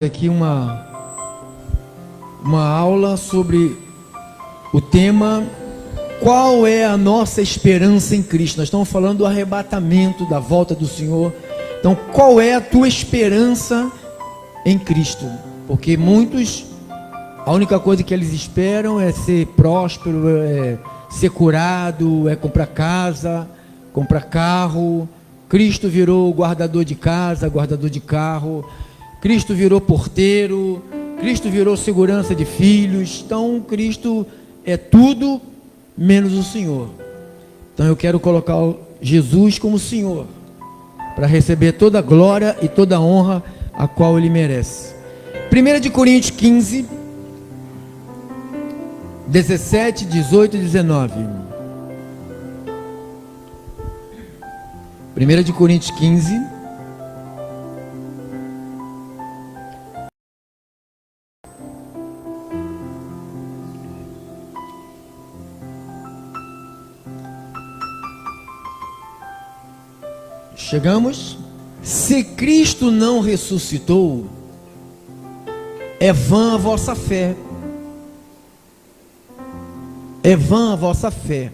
Aqui uma aula sobre o tema qual é a nossa esperança em Cristo. Nós estamos falando do arrebatamento, da volta do Senhor. Então, qual é a tua esperança em Cristo? Porque muitos, a única coisa que eles esperam é ser próspero, é ser curado, é comprar casa, comprar carro. Cristo virou guardador de casa, guardador de carro. Cristo virou porteiro, Cristo virou segurança de filhos. Então Cristo é tudo menos o Senhor. Então eu quero colocar Jesus como Senhor, para receber toda a glória e toda a honra a qual Ele merece. 1 Coríntios 15, 17, 18 e 19. 1 Coríntios 15, chegamos. Se Cristo não ressuscitou, é vã a vossa fé. É vã a vossa fé.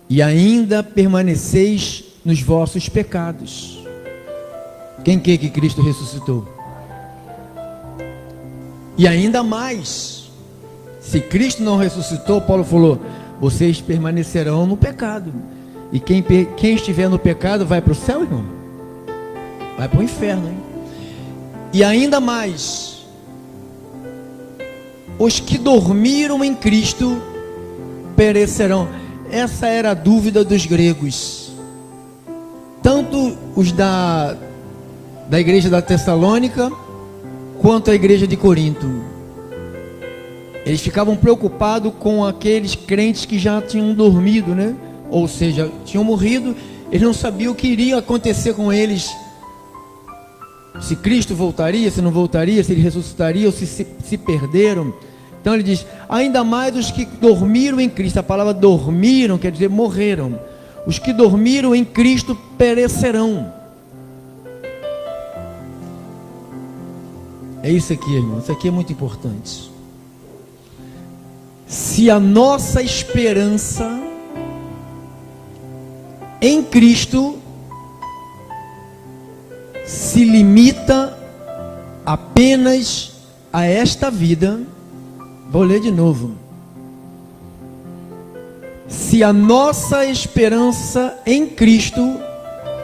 E ainda permaneceis nos vossos pecados. Quem quer que Cristo ressuscitou? E ainda mais, se Cristo não ressuscitou, Paulo falou, vocês permanecerão no pecado. E quem estiver no pecado vai para o céu, irmão? Vai para o inferno, hein? E ainda mais, os que dormiram em Cristo perecerão. Essa era a dúvida dos gregos. Tanto os da igreja da Tessalônica, quanto a igreja de Corinto. Eles ficavam preocupados com aqueles crentes que já tinham dormido, né? Ou seja, tinham morrido. Eles não sabiam o que iria acontecer com eles. Se Cristo voltaria, se não voltaria, se ele ressuscitaria, ou se perderam. Então ele diz, ainda mais os que dormiram em Cristo. A palavra dormiram quer dizer morreram. Os que dormiram em Cristo perecerão. É isso aqui, irmão. Isso aqui é muito importante. Se a nossa esperança em Cristo se limita apenas a esta vida, vou ler de novo. Se a nossa esperança em Cristo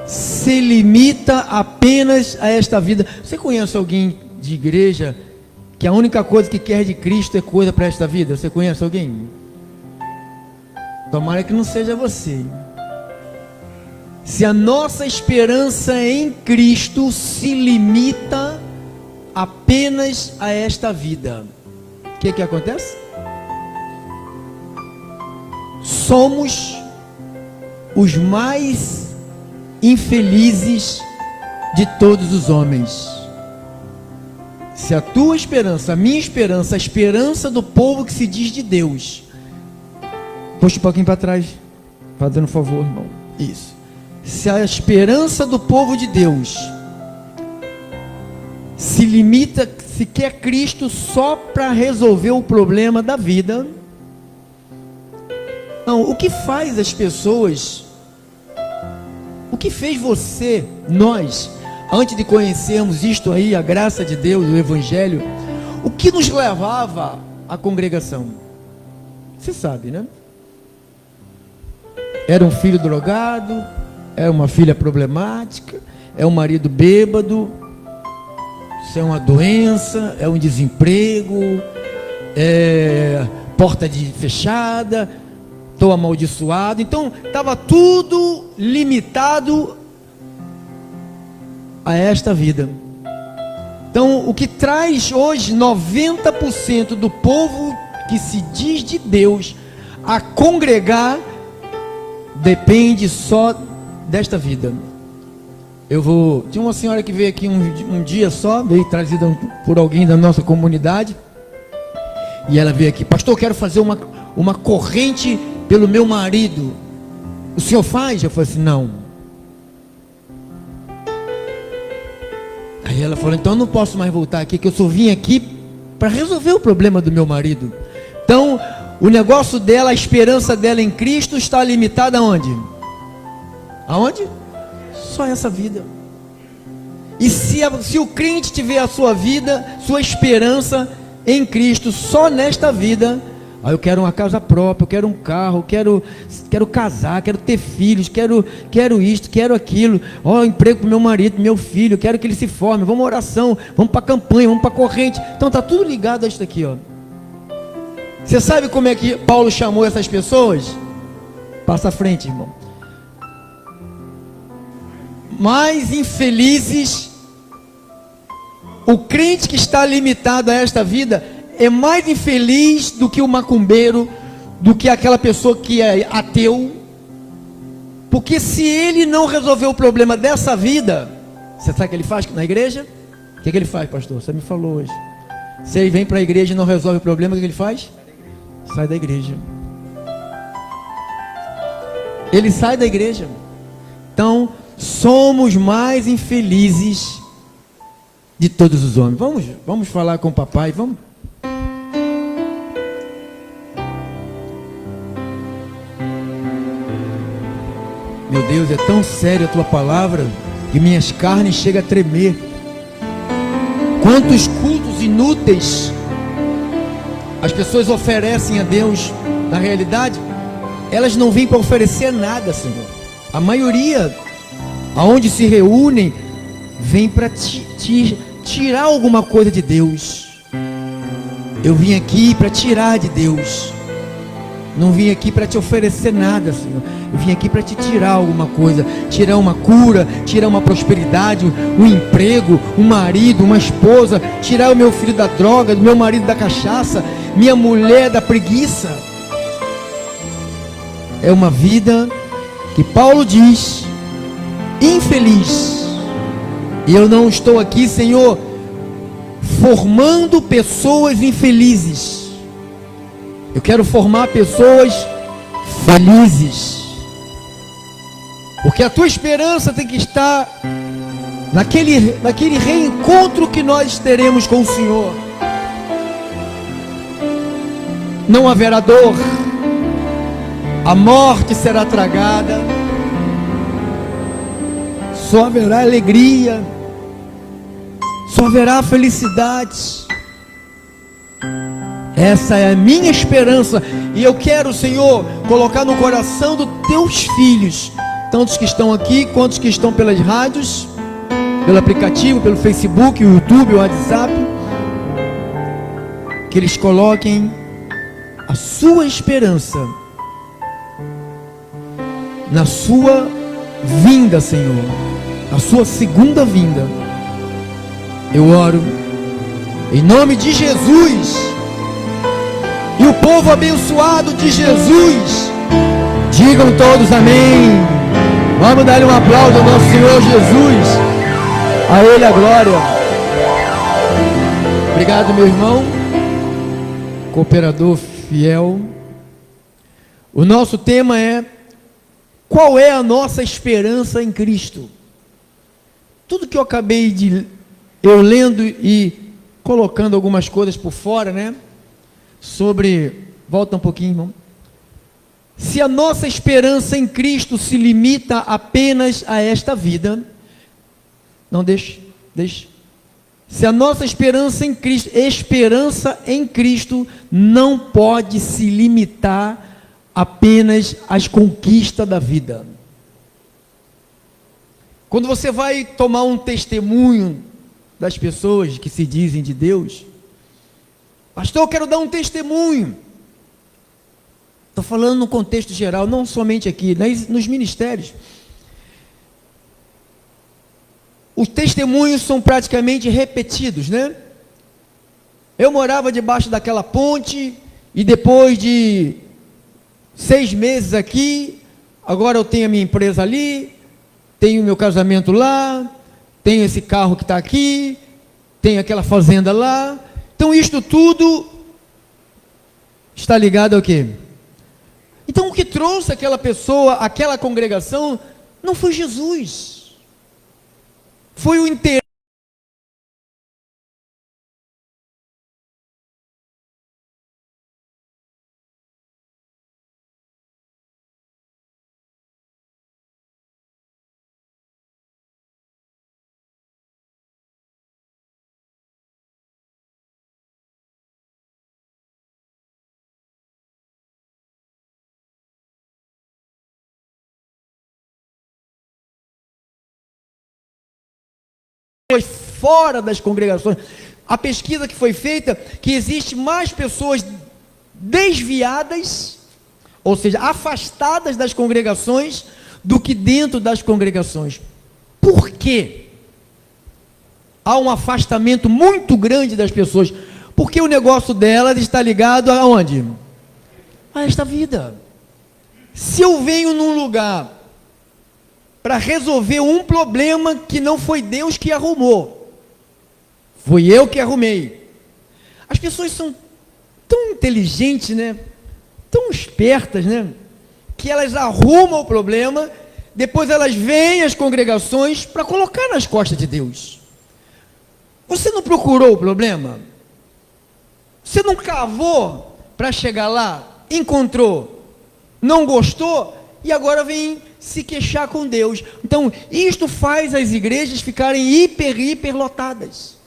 se limita apenas a esta vida. Você conhece alguém de igreja que a única coisa que quer de Cristo é coisa para esta vida? Você conhece alguém? Tomara que não seja você. Se a nossa esperança em Cristo se limita apenas a esta vida, o que acontece? Somos os mais infelizes de todos os homens. Se a tua esperança, a minha esperança, a esperança do povo que se diz de Deus, puxa um pouquinho para trás, fazendo um favor, irmão. Isso. Se a esperança do povo de Deus se limita, se quer Cristo só para resolver o problema da vida, não, o que faz as pessoas, o que fez você, nós, antes de conhecermos isto aí, a graça de Deus, o Evangelho, o que nos levava à congregação? Você sabe, né? Era um filho drogado, é uma filha problemática, é um marido bêbado, isso é uma doença, é um desemprego, é porta fechada, estou amaldiçoado. Então estava tudo limitado a esta vida. Então o que traz hoje 90% do povo que se diz de Deus a congregar depende só desta vida. Tinha uma senhora que veio aqui um dia só, veio trazida por alguém da nossa comunidade, e ela veio aqui, pastor, eu quero fazer uma corrente pelo meu marido, o senhor faz? Eu falei assim, não. Aí Aí ela falou: então eu não posso mais voltar aqui, que eu só vim aqui para resolver o problema do meu marido. Então, o negócio dela, a esperança dela em Cristo está limitada aonde? Aonde? Só essa vida. E se o crente tiver a sua vida, sua esperança em Cristo só nesta vida, aí eu quero uma casa própria, eu quero um carro, quero casar, quero ter filhos, quero isto, quero aquilo, emprego para meu marido, meu filho, quero que ele se forme, vamos à oração, vamos para a campanha, vamos para a corrente. Então está tudo ligado a isso aqui, ó. Você sabe como é que Paulo chamou essas pessoas? Passa à frente, irmão. Mais infelizes, o crente que está limitado a esta vida é mais infeliz do que o macumbeiro, do que aquela pessoa que é ateu, porque se ele não resolver o problema dessa vida, você sabe o que ele faz na igreja? O que ele faz, pastor? Você me falou hoje. Se ele vem para a igreja e não resolve o problema, o que ele faz? Sai da igreja. Ele sai da igreja. Então, somos mais infelizes de todos os homens. Vamos falar com o papai, vamos. Meu Deus, é tão séria a tua palavra que minhas carnes chegam a tremer. Quantos cultos inúteis as pessoas oferecem a Deus. Na realidade, elas não vêm para oferecer nada, Senhor. A maioria, aonde se reúnem, vem para tirar alguma coisa de Deus. Eu vim aqui para tirar de Deus. Não vim aqui para te oferecer nada, Senhor. Eu vim aqui para te tirar alguma coisa. Tirar uma cura, tirar uma prosperidade, um emprego, um marido, uma esposa. Tirar o meu filho da droga, do meu marido da cachaça, minha mulher da preguiça. É uma vida que Paulo diz infeliz. E eu não estou aqui, Senhor, formando pessoas infelizes. Eu quero formar pessoas felizes. Porque a tua esperança tem que estar naquele reencontro que nós teremos com o Senhor. Não haverá dor, a morte será tragada, só haverá alegria, só haverá felicidade. Essa é a minha esperança, e eu quero, Senhor, colocar no coração dos teus filhos, tantos que estão aqui, quantos que estão pelas rádios, pelo aplicativo, pelo Facebook, o YouTube, o WhatsApp, que eles coloquem a sua esperança na sua vinda, Senhor, a sua segunda vinda. Eu oro em nome de Jesus. E o povo abençoado de Jesus, digam todos amém. Vamos dar um aplauso ao nosso Senhor Jesus. A Ele a glória. Obrigado, meu irmão, cooperador fiel. O nosso tema é: qual é a nossa esperança em Cristo? Tudo que eu acabei eu lendo e colocando algumas coisas por fora, né? Volta um pouquinho, irmão. Se a nossa esperança em Cristo se limita apenas a esta vida, não deixe. Se a nossa esperança em Cristo não pode se limitar apenas às conquistas da vida. Quando você vai tomar um testemunho das pessoas que se dizem de Deus, pastor, eu quero dar um testemunho. Estou falando no contexto geral, não somente aqui, nos ministérios. Os testemunhos são praticamente repetidos, né? Eu morava debaixo daquela ponte e depois de 6 meses aqui, agora eu tenho a minha empresa ali, tenho o meu casamento lá, tenho esse carro que está aqui, tenho aquela fazenda lá. Então isto tudo está ligado ao quê? Então o que trouxe aquela pessoa, aquela congregação, não foi Jesus, foi o interesse fora das congregações. A pesquisa que foi feita, que existe mais pessoas desviadas, ou seja, afastadas das congregações, do que dentro das congregações. Por quê? Há um afastamento muito grande das pessoas, porque o negócio delas está ligado aonde? A esta vida. Se eu venho num lugar para resolver um problema que não foi Deus que arrumou, foi eu que arrumei. As pessoas são tão inteligentes, né? Tão espertas, né? Que elas arrumam o problema, depois elas vêm às congregações para colocar nas costas de Deus. Você não procurou o problema? Você não cavou para chegar lá? Encontrou? Não gostou? E agora vem se queixar com Deus. Então, isto faz as igrejas ficarem hiper lotadas.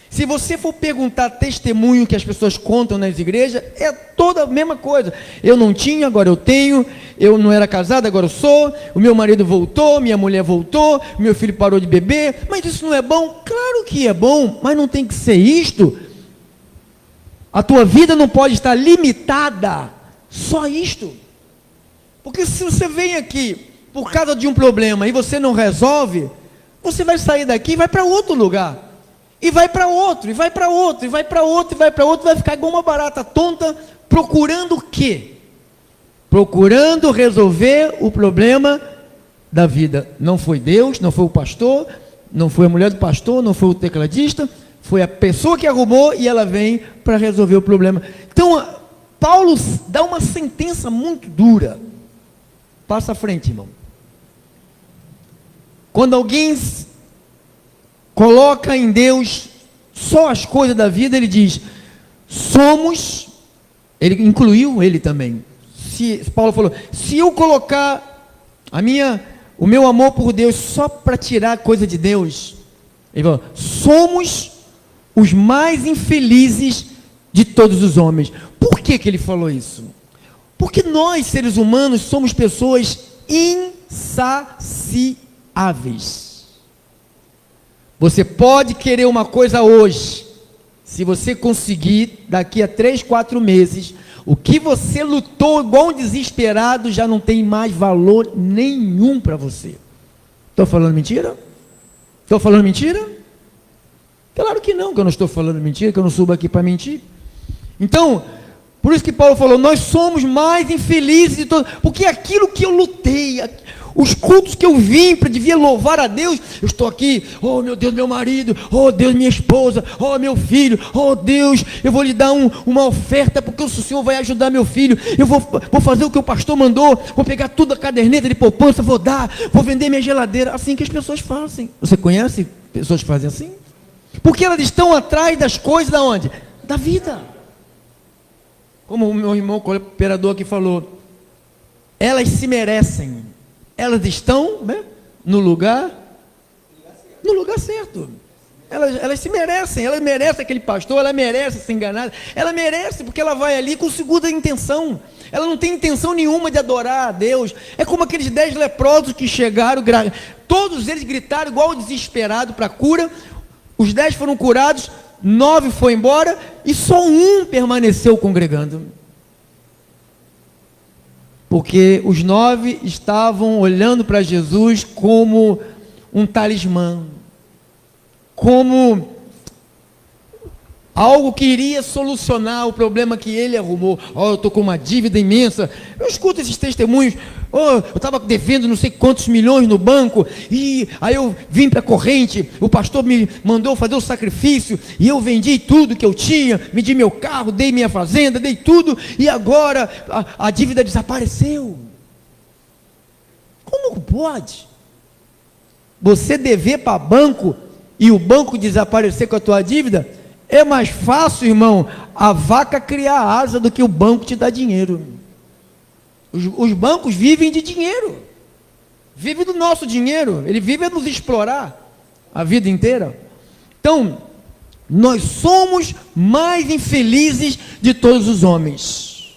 Se você for perguntar testemunho que as pessoas contam nas igrejas, é toda a mesma coisa. Eu não tinha, agora eu tenho. Eu não era casado, agora eu sou. O meu marido voltou, minha mulher voltou, meu filho parou de beber. Mas isso não é bom? Claro que é bom, mas não tem que ser isto. A tua vida não pode estar limitada só a isto. Porque se você vem aqui por causa de um problema e você não resolve, você vai sair daqui e vai para outro lugar. E vai para outro, e vai para outro, e vai para outro, e vai para outro, vai ficar igual uma barata tonta, procurando o quê? Procurando resolver o problema da vida. Não foi Deus, não foi o pastor, não foi a mulher do pastor, não foi o tecladista, foi a pessoa que arrumou e ela vem para resolver o problema. Então, Paulo dá uma sentença muito dura. Passa à frente, irmão. Quando alguém coloca em Deus só as coisas da vida, ele diz, ele incluiu ele também. Paulo falou, se eu colocar o meu amor por Deus só para tirar coisa de Deus, ele falou, somos os mais infelizes de todos os homens. Por que ele falou isso? Porque nós, seres humanos, somos pessoas insaciáveis. Você pode querer uma coisa hoje, se você conseguir, daqui a 3, 4 meses, o que você lutou igual um desesperado, já não tem mais valor nenhum para você. Estou falando mentira? Estou falando mentira? Claro que não, que eu não estou falando mentira, que eu não subo aqui para mentir. Então, por isso que Paulo falou, nós somos mais infelizes de todos, porque aquilo que eu lutei, os cultos que eu vim para devia louvar a Deus, eu estou aqui, oh meu Deus, meu marido, oh Deus, minha esposa, oh meu filho, oh Deus, eu vou lhe dar uma oferta, porque o Senhor vai ajudar meu filho, eu vou fazer o que o pastor mandou, vou pegar tudo a caderneta de poupança, vou dar, vou vender minha geladeira, assim que as pessoas fazem. Você conhece pessoas que fazem assim? Porque elas estão atrás das coisas da onde? Da vida. Como o meu irmão cooperador aqui falou, elas se merecem. Elas estão, né, no lugar certo. Elas se merecem, ela merece aquele pastor, ela merece ser enganada, ela merece porque ela vai ali com segunda intenção. Ela não tem intenção nenhuma de adorar a Deus. É como aqueles 10 leprosos que chegaram, todos eles gritaram igual desesperado para a cura. Os 10 foram curados, 9 foi embora e só um permaneceu congregando. Porque os 9 estavam olhando para Jesus como um talismã, como algo que iria solucionar o problema que ele arrumou. Oh, eu estou com uma dívida imensa. Eu escuto esses testemunhos. Oh, eu estava devendo não sei quantos milhões no banco, e aí eu vim para a corrente, o pastor me mandou fazer o sacrifício, e eu vendi tudo que eu tinha, vendi meu carro, dei minha fazenda, dei tudo, e agora a dívida desapareceu. Como pode? Você dever para banco, e o banco desaparecer com a tua dívida? É mais fácil, irmão, a vaca criar asa do que o banco te dar dinheiro. Os bancos vivem de dinheiro, vivem do nosso dinheiro, ele vive a nos explorar a vida inteira. Então, nós somos mais infelizes de todos os homens.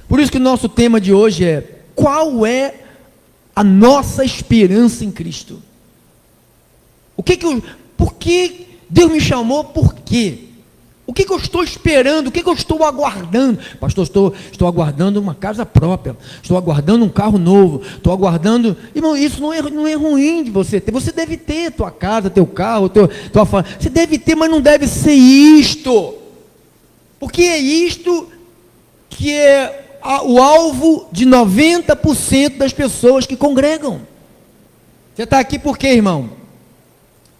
Por isso que o nosso tema de hoje é: qual é a nossa esperança em Cristo? Por que Deus me chamou? Por quê? O que eu estou esperando? O que eu estou aguardando? Pastor, estou aguardando uma casa própria. Estou aguardando um carro novo. Estou aguardando... Irmão, isso não é ruim de você ter. Você deve ter tua casa, teu carro, tua família. Você deve ter, mas não deve ser isto. Porque é isto que é o alvo de 90% das pessoas que congregam. Você está aqui por quê, irmão?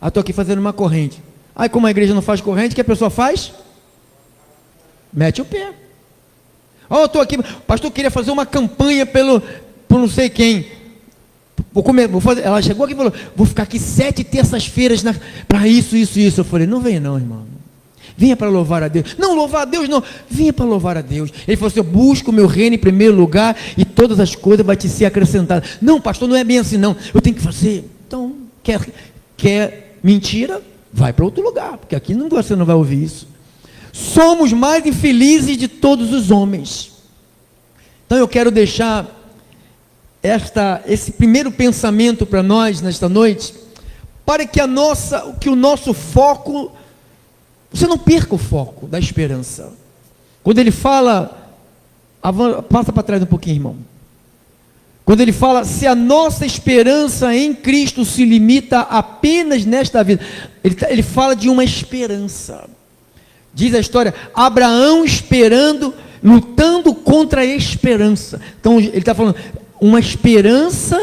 Estou aqui fazendo uma corrente. Aí, como a igreja não faz corrente, o que a pessoa faz? Mete o pé. Eu estou aqui, pastor, queria fazer uma campanha por não sei quem. Vou fazer. Ela chegou aqui e falou, vou ficar aqui 7 terças-feiras para isso. Eu falei, não venha não, irmão. Venha para louvar a Deus. Não, louvar a Deus não. Venha para louvar a Deus. Ele falou assim, eu busco o meu reino em primeiro lugar e todas as coisas vão te ser acrescentadas. Não, pastor, não é bem assim não. Eu tenho que fazer. Então, quer mentira? Vai para outro lugar, porque aqui você não vai ouvir isso. Somos mais infelizes de todos os homens. Então eu quero deixar esse primeiro pensamento para nós nesta noite, para que o nosso foco, você não perca o foco da esperança. Quando ele fala, passa para trás um pouquinho, irmão. Quando ele fala, se a nossa esperança em Cristo se limita apenas nesta vida, ele fala de uma esperança. Diz a história, Abraão esperando, lutando contra a esperança. Então ele está falando, uma esperança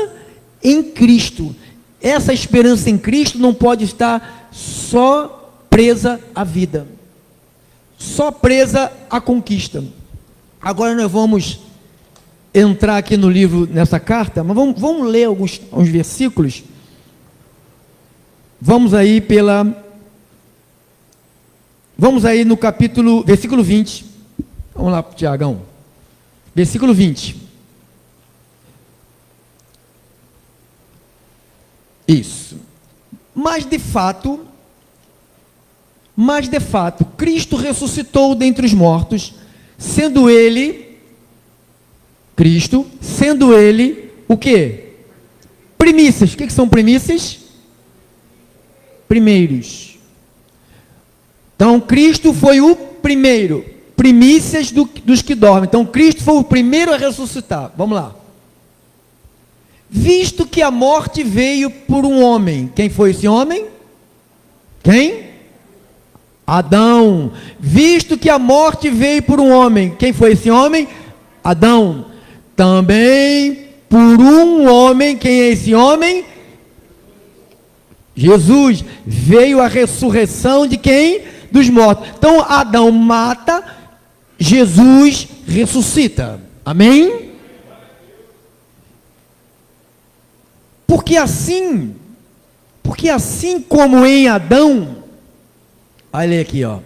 em Cristo. Essa esperança em Cristo não pode estar só presa à vida, só presa à conquista. Agora nós vamos entrar aqui no livro, nessa carta, mas vamos ler alguns versículos. Vamos aí no versículo 20. Vamos lá, Tiagão. Versículo 20. Isso. Mas de fato, Cristo ressuscitou dentre os mortos, sendo Ele o quê? Primícias. O que são primícias? Primeiros. Então Cristo foi o primeiro, primícias dos que dormem. Então Cristo foi o primeiro a ressuscitar. Vamos lá. Visto que a morte veio por um homem. Quem foi esse homem? Quem? Adão. Visto que a morte veio por um homem. Quem foi esse homem? Adão. Também por um homem. Quem é esse homem? Jesus. Veio a ressurreição de quem? Dos mortos. Então Adão mata, Jesus ressuscita. Amém? Porque assim como em Adão, olha aqui, ó.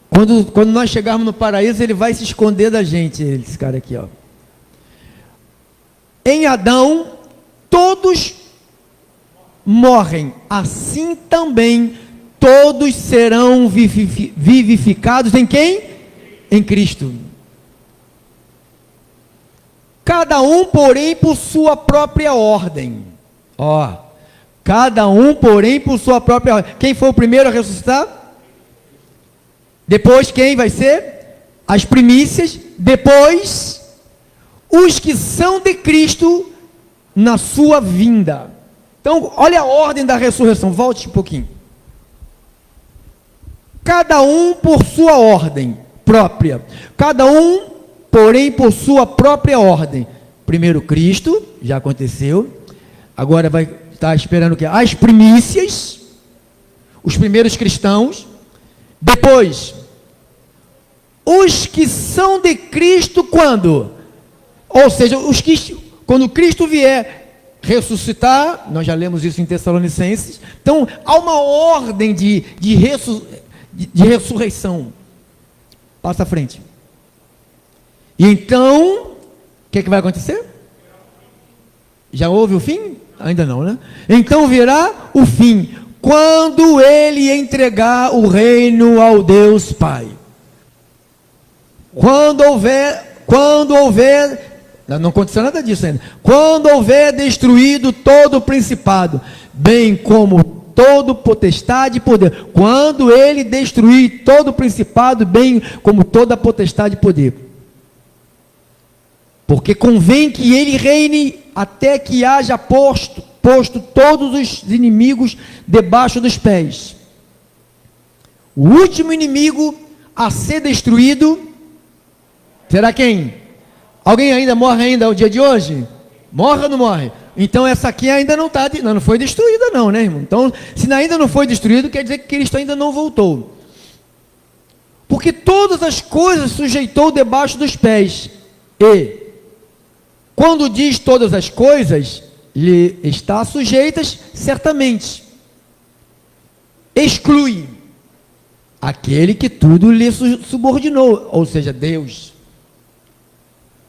Quando nós chegarmos no paraíso, ele vai se esconder da gente, esse cara aqui, ó. Em Adão, todos morrem, assim também todos serão vivificados em quem? Em Cristo. Cada um, porém, por sua própria ordem. Ó, cada um, porém, por sua própria ordem. Quem foi o primeiro a ressuscitar? Depois quem vai ser? As primícias. Depois, os que são de Cristo na sua vinda. Então, olha a ordem da ressurreição. Volte um pouquinho. Cada um por sua ordem própria. Cada um, porém, por sua própria ordem. Primeiro Cristo, já aconteceu. Agora vai estar esperando o quê? As primícias, os primeiros cristãos. Depois, os que são de Cristo quando? Ou seja, quando Cristo vier ressuscitar, nós já lemos isso em Tessalonicenses. Então, há uma ordem de ressurreição. Passa à frente. E então, o que vai acontecer? Já houve o fim? Ainda não, né? Então virá o fim, quando ele entregar o reino ao Deus Pai. Quando houver, não aconteceu nada disso ainda. Quando houver destruído todo o principado, bem como todo potestade e poder, quando ele destruir todo principado, bem como toda potestade e poder. Porque convém que ele reine até que haja posto todos os inimigos debaixo dos pés. O último inimigo a ser destruído será quem? Alguém ainda morre ainda o dia de hoje? Morre ou não morre? Então essa aqui ainda não foi destruída não, né, irmão? Então, se ainda não foi destruído, quer dizer que Cristo ainda não voltou. Porque todas as coisas sujeitou debaixo dos pés. E quando diz todas as coisas, lhe está sujeitas certamente. Exclui aquele que tudo lhe subordinou, ou seja, Deus.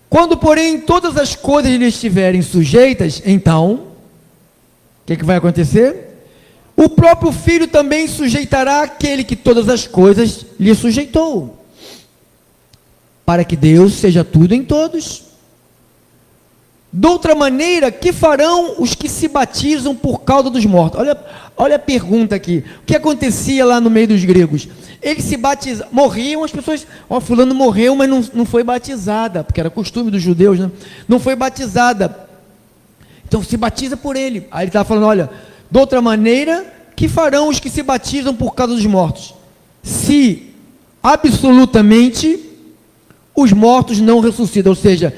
Quando, porém, todas as coisas lhe estiverem sujeitas, então, o que vai acontecer? O próprio Filho também sujeitará aquele que todas as coisas lhe sujeitou, para que Deus seja tudo em todos. De outra maneira, que farão os que se batizam por causa dos mortos? Olha a pergunta aqui. O que acontecia lá no meio dos gregos? Eles se batizavam, morriam, as pessoas, fulano morreu, mas não foi batizada, porque era costume dos judeus, né? Não foi batizada. Então se batiza por ele. Aí ele estava falando, olha, de outra maneira, que farão os que se batizam por causa dos mortos? Se absolutamente os mortos não ressuscitam, ou seja,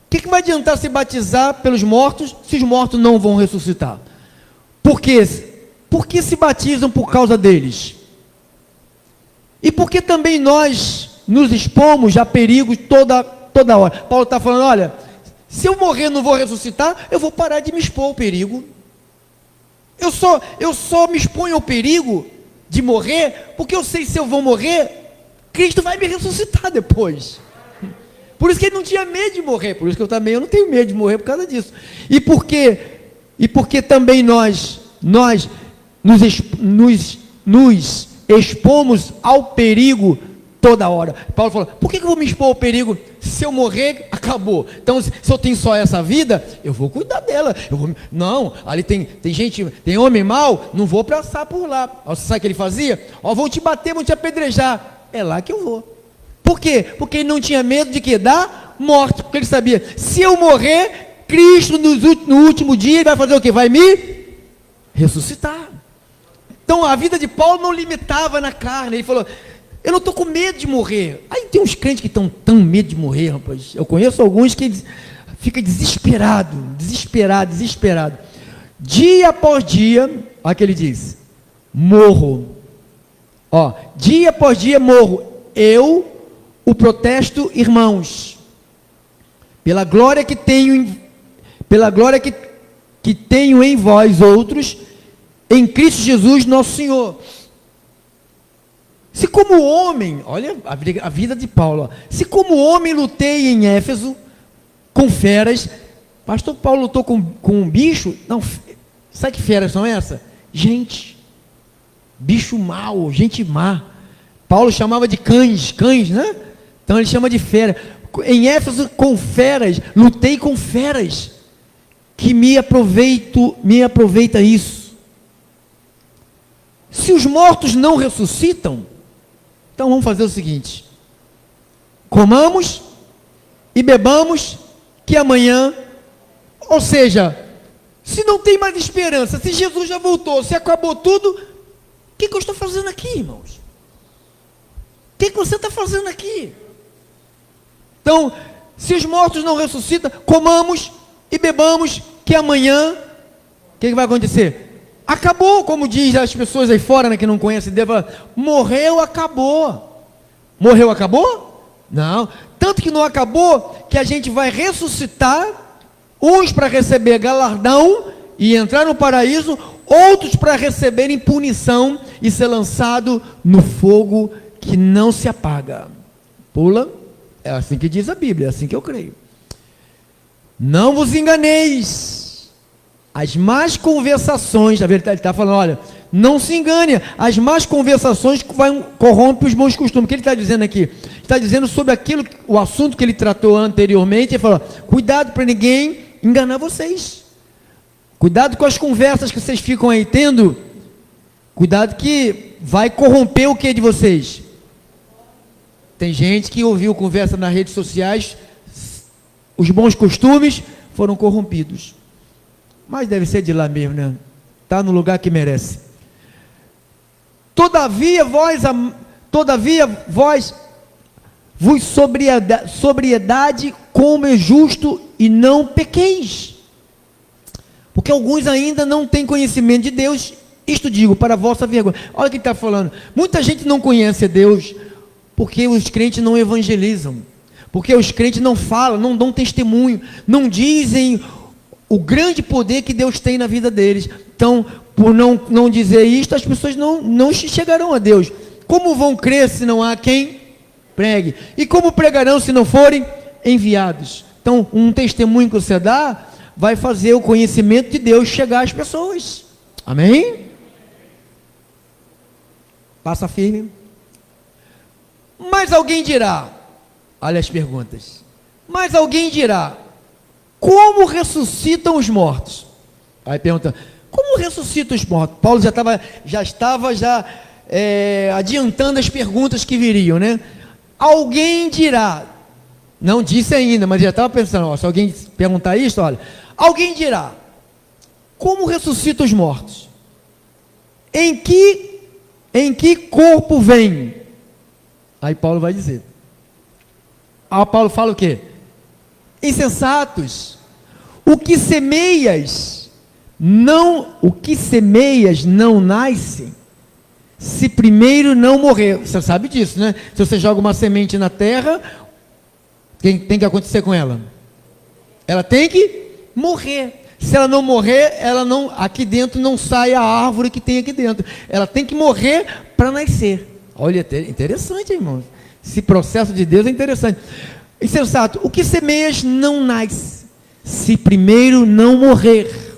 o que vai adiantar se batizar pelos mortos, se os mortos não vão ressuscitar? Por quê? Por que se batizam por causa deles? E por que também nós nos expomos a perigos toda hora? Paulo está falando, olha, se eu morrer não vou ressuscitar, eu vou parar de me expor ao perigo. Eu só me exponho ao perigo de morrer, porque eu sei que se eu vou morrer, Cristo vai me ressuscitar depois. Por isso que ele não tinha medo de morrer, por isso que eu não tenho medo de morrer por causa disso. E porque também nós nos expomos ao perigo toda hora. Paulo falou, por que eu vou me expor ao perigo? Se eu morrer, acabou. Então, se eu tenho só essa vida, eu vou cuidar dela. Não, ali tem gente, tem homem mau, não vou passar por lá. Você sabe o que ele fazia? Vão te bater, vão te apedrejar. É lá que eu vou. Por quê? Porque ele não tinha medo de que? Da morte. Porque ele sabia, se eu morrer, Cristo no último dia ele vai fazer o quê? Vai me ressuscitar. Então a vida de Paulo não limitava na carne. Ele falou, eu não estou com medo de morrer. Aí tem uns crentes que estão tão medo de morrer, rapaz. Eu conheço alguns que ficam desesperado. Dia após dia, olha o que ele diz, morro. Dia após dia morro. Eu o protesto, irmãos, pela glória que tenho em vós outros, em Cristo Jesus nosso Senhor. Se como homem, olha a vida de Paulo, se como homem lutei em Éfeso com feras, pastor Paulo lutou com um bicho, não, sabe que feras são essas? Gente, bicho mau, gente má. Paulo chamava de cães, né? Então ele chama de fera. Em Éfeso com feras, lutei com feras, que me aproveita isso. Se os mortos não ressuscitam, então vamos fazer o seguinte: comamos e bebamos, que amanhã, ou seja, se não tem mais esperança, se Jesus já voltou, se acabou tudo, o que eu estou fazendo aqui, irmãos? O que você está fazendo aqui? Então, se os mortos não ressuscitam, comamos e bebamos, que amanhã, o que vai acontecer? Acabou, como diz as pessoas aí fora, né, que não conhecem Deus, morreu, acabou. Morreu, acabou? Não. Tanto que não acabou, que a gente vai ressuscitar, uns para receber galardão e entrar no paraíso, outros para receberem punição e ser lançado no fogo que não se apaga. Pula, é assim que diz a Bíblia, é assim que eu creio. Não vos enganeis, as más conversações, na verdade ele está falando, olha, não se engane, as más conversações corrompem os bons costumes. O que ele está dizendo aqui? Está dizendo sobre o assunto que ele tratou anteriormente. Ele falou, cuidado para ninguém enganar vocês. Cuidado com as conversas que vocês ficam aí tendo. Cuidado que vai corromper o que de vocês? Tem gente que ouviu conversa nas redes sociais, os bons costumes foram corrompidos. Mas deve ser de lá mesmo, né? Está no lugar que merece. Todavia vós vos sobriedade como é justo e não pequeis. Porque alguns ainda não têm conhecimento de Deus. Isto digo para a vossa vergonha. Olha o que ele está falando. Muita gente não conhece Deus porque os crentes não evangelizam. Porque os crentes não falam, não dão testemunho, não dizem o grande poder que Deus tem na vida deles. Então, por não dizer isto, as pessoas não chegarão a Deus. Como vão crer se não há quem pregue? E como pregarão se não forem enviados? Então, um testemunho que você dá vai fazer o conhecimento de Deus chegar às pessoas. Amém? Passa firme. Mas alguém dirá, olha as perguntas, mas alguém dirá, como ressuscitam os mortos? Aí pergunta, como ressuscitam os mortos? Paulo já estava adiantando as perguntas que viriam, né? Alguém dirá, não disse ainda, mas já estava pensando, ó, se alguém perguntar isso, olha, alguém dirá, como ressuscitam os mortos? Em que corpo vem? Aí Paulo vai dizer. Paulo fala o quê? Insensatos. O que semeias não nasce se primeiro não morrer. Você sabe disso, né? Se você joga uma semente na terra, o que tem que acontecer com ela? Ela tem que morrer. Se ela não morrer, aqui dentro não sai a árvore que tem aqui dentro. Ela tem que morrer para nascer. Olha, interessante, irmãos. Esse processo de Deus é interessante. Insensato, o que semeias não nasce, se primeiro não morrer.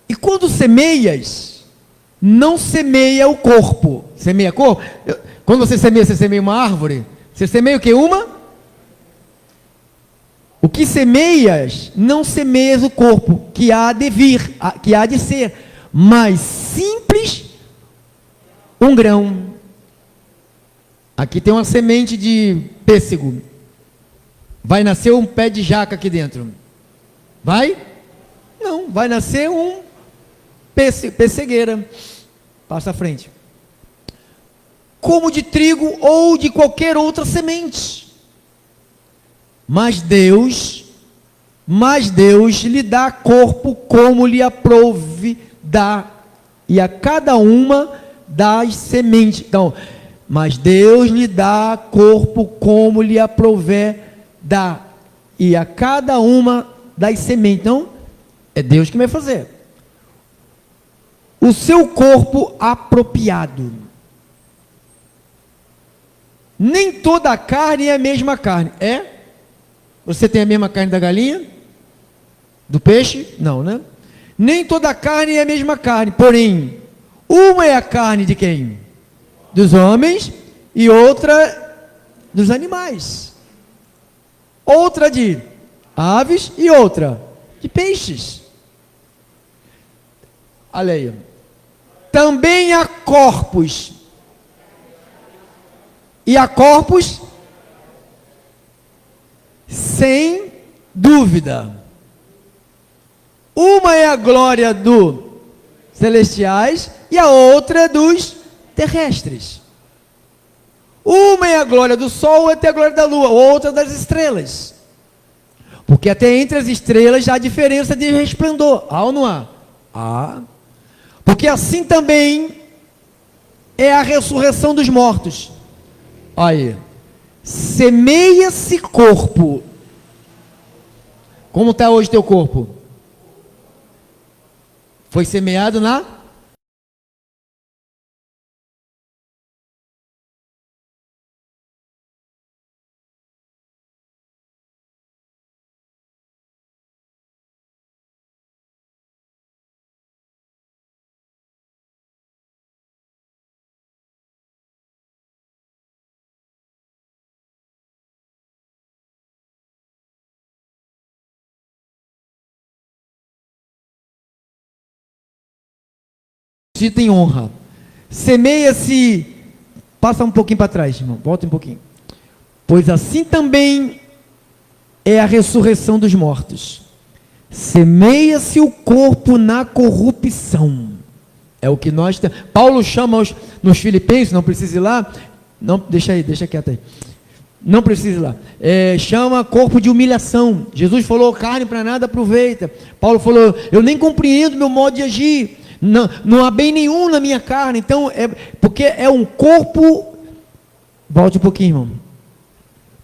E quando semeias, não semeia o corpo. Semeia corpo? Quando você semeia uma árvore. Você semeia o que? O que semeias, não semeias o corpo, que há de vir, que há de ser, mas simples um grão. Aqui tem uma semente de pêssego. Vai nascer um pé de jaca aqui dentro. Vai? Não, vai nascer um pessegueira. Passa à frente. Como de trigo ou de qualquer outra semente. Mas Deus lhe dá corpo como lhe aprouve dar, e a cada uma das sementes. Então, mas Deus lhe dá corpo como lhe aprouver dar, e a cada uma das sementes. Então, é Deus que vai fazer. O seu corpo apropriado. Nem toda a carne é a mesma carne. É? Você tem a mesma carne da galinha? Do peixe? Não, né? Nem toda a carne é a mesma carne. Porém, uma é a carne de quem? Dos homens, e outra dos animais. Outra de aves e outra de peixes. Olha aí. Também há corpos. E há corpos sem dúvida. Uma é a glória dos celestiais e a outra é dos terrestres. Uma é a glória do sol, outra é a glória da lua, outra das estrelas. Porque até entre as estrelas há diferença de resplendor. Há ou não há? Há. Porque assim também é a ressurreição dos mortos. Olha aí. Semeia-se corpo. Como está hoje teu corpo? Foi semeado na tem honra. Semeia-se, passa um pouquinho para trás, irmão, volta um pouquinho. Pois assim também é a ressurreição dos mortos. Semeia-se o corpo na corrupção. É o que nós temos. Paulo chama nos Filipenses, não precisa ir lá. Não, deixa quieto aí. Não precisa ir lá. Chama corpo de humilhação. Jesus falou: carne para nada aproveita. Paulo falou: eu nem compreendo meu modo de agir. Não há bem nenhum na minha carne. Então, porque é um corpo. Volte um pouquinho, irmão.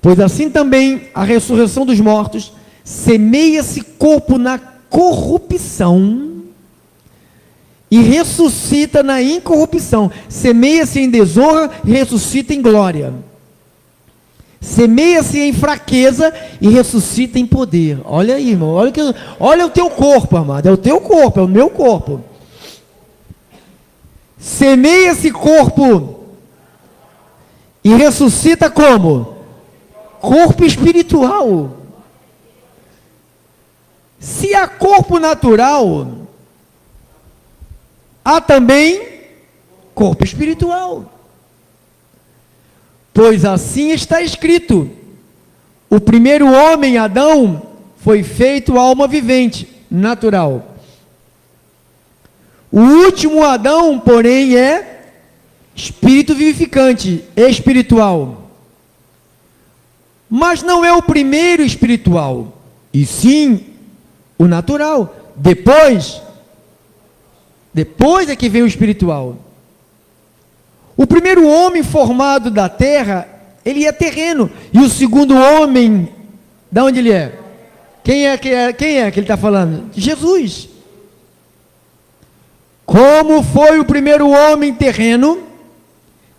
Pois assim também a ressurreição dos mortos, semeia-se corpo na corrupção e ressuscita na incorrupção. Semeia-se em desonra e ressuscita em glória. Semeia-se em fraqueza e ressuscita em poder. Olha aí, irmão, olha o teu corpo, amado, é o teu corpo, é o meu corpo. Semeia-se corpo e ressuscita como? Corpo espiritual. Se há corpo natural, há também corpo espiritual. Pois assim está escrito: o primeiro homem, Adão, foi feito alma vivente, natural. O último Adão, porém, é espírito vivificante, espiritual. Mas não é o primeiro espiritual, e sim o natural. Depois é que vem o espiritual. O primeiro homem formado da terra, ele é terreno. E o segundo homem, de onde ele é? Quem é que ele está falando? Jesus. Como foi o primeiro homem terreno,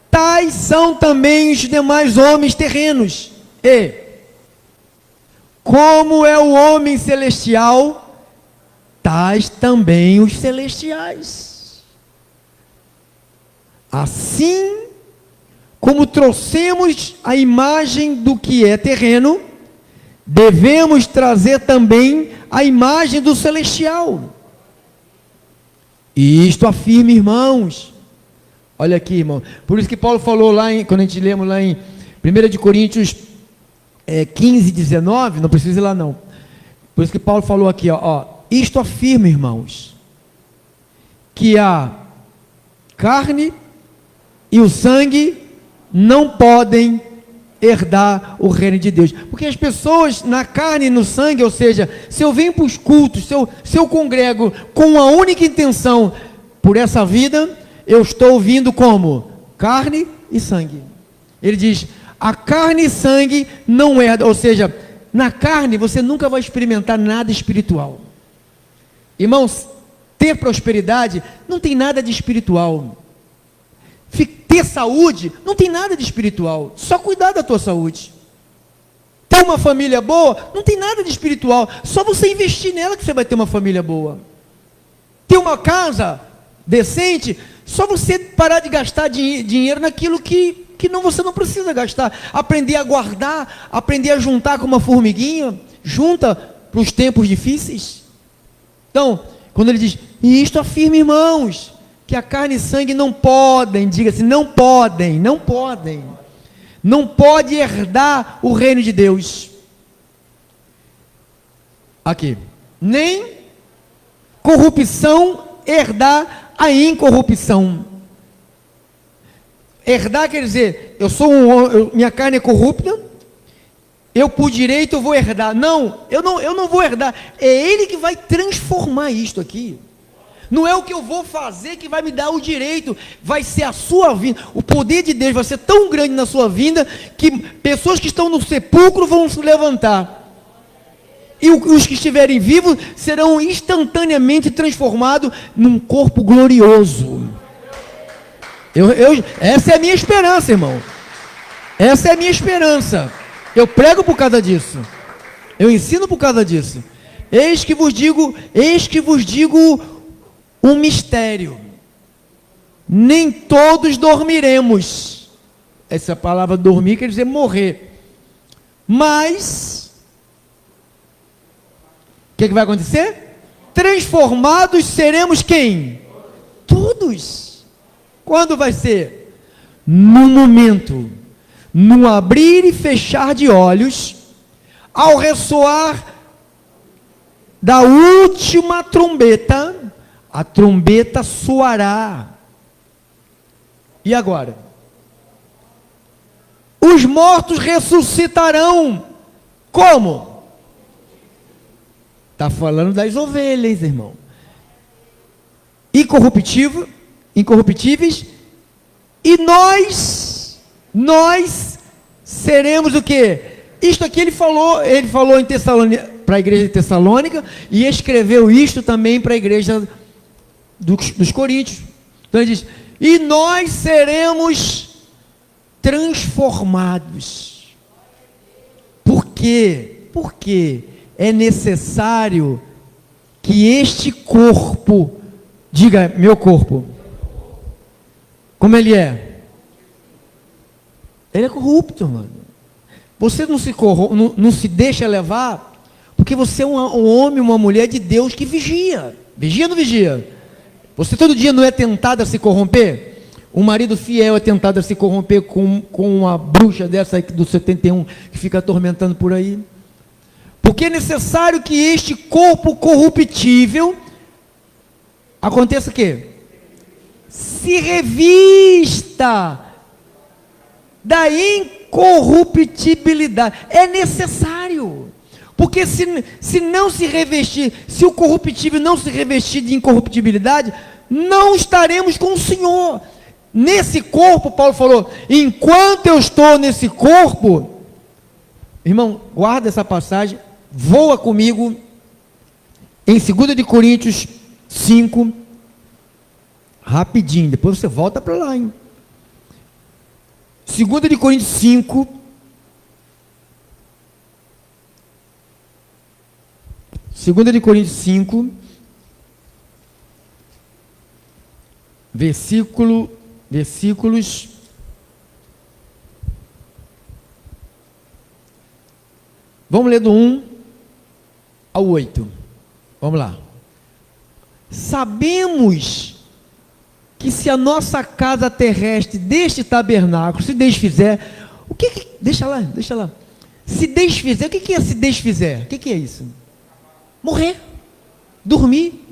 tais são também os demais homens terrenos. E como é o homem celestial, tais também os celestiais. Assim como trouxemos a imagem do que é terreno, devemos trazer também a imagem do celestial. E isto afirma, irmãos. Olha aqui, irmão. Por isso que Paulo falou lá, quando a gente lemos lá em 1 Coríntios 15, 19, não precisa ir lá não. Por isso que Paulo falou aqui, isto afirma, irmãos, que a carne e o sangue não podem herdar o reino de Deus. Porque as pessoas na carne e no sangue, ou seja, se eu venho para os cultos, se eu congrego com a única intenção por essa vida, eu estou vindo como? Carne e sangue. Ele diz: a carne e sangue não herdam, ou seja, na carne você nunca vai experimentar nada espiritual. Irmãos, ter prosperidade não tem nada de espiritual. Ter saúde não tem nada de espiritual, só cuidar da tua saúde. Ter uma família boa não tem nada de espiritual, só você investir nela que você vai ter uma família boa. Ter uma casa decente, só você parar de gastar dinheiro naquilo que você não precisa gastar. Aprender a guardar, aprender a juntar como uma formiguinha, junta para os tempos difíceis. Então, quando ele diz, e isto afirma, irmãos, que a carne e sangue não podem, diga-se, não podem, não pode herdar o reino de Deus. Aqui, nem corrupção herdar a incorrupção. Herdar quer dizer, minha carne é corrupta, eu por direito eu vou herdar. Não, eu não vou herdar, é Ele que vai transformar isto aqui. Não é o que eu vou fazer que vai me dar o direito, vai ser a sua vinda. O poder de Deus vai ser tão grande na sua vinda, que pessoas que estão no sepulcro vão se levantar. E os que estiverem vivos serão instantaneamente transformados num corpo glorioso. Essa é a minha esperança, irmão. Essa é a minha esperança. Eu prego por causa disso. Eu ensino por causa disso. Eis que vos digo um mistério: nem todos dormiremos. Essa palavra dormir quer dizer morrer. Mas o que vai acontecer? Transformados seremos quem? Todos. todos. Quando vai ser? No momento, no abrir e fechar de olhos, ao ressoar da última trombeta, a trombeta soará. E agora? Os mortos ressuscitarão. Como? Está falando das ovelhas, irmão. Incorruptíveis. E nós seremos o quê? Isto aqui ele falou em Tessalônica, para a igreja de Tessalônica, e escreveu isto também para a igreja dos Coríntios. Então ele diz: e nós seremos transformados. Por quê? Porque é necessário que este corpo, diga, meu corpo, como ele é? Ele é corrupto, mano. Você não se deixa levar, porque você é um homem, uma mulher de Deus que vigia. Vigia ou não vigia? Você todo dia não é tentado a se corromper? Um marido fiel é tentado a se corromper com uma bruxa dessa aí do 71 que fica atormentando por aí. Porque é necessário que este corpo corruptível aconteça o quê? Se revista da incorruptibilidade. É necessário. Porque se não se revestir, se o corruptível não se revestir de incorruptibilidade, não estaremos com o Senhor. Nesse corpo, Paulo falou, enquanto eu estou nesse corpo, irmão, guarda essa passagem, voa comigo, em 2 de Coríntios 5, rapidinho, depois você volta para lá, hein? 2 de Coríntios 5, versículos, vamos ler do 1 ao 8, vamos lá. Sabemos que se a nossa casa terrestre deste tabernáculo se desfizer, deixa lá, se desfizer, o que é se desfizer? O que é isso? Morrer, dormir.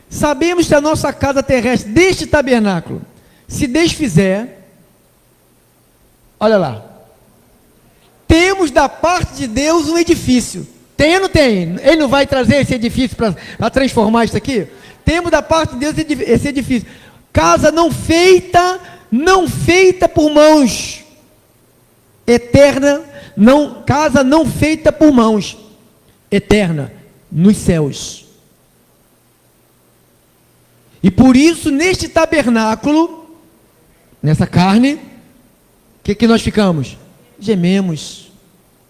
Sabemos que a nossa casa terrestre deste tabernáculo se desfizer, olha lá, temos da parte de Deus um edifício. Tem ou não tem? Ele não vai trazer esse edifício para transformar isso aqui? Temos da parte de Deus esse edifício. Casa não feita por mãos, eterna, casa não feita por mãos, eterna, nos céus. E por isso, neste tabernáculo, nessa carne, o que nós ficamos? Gememos.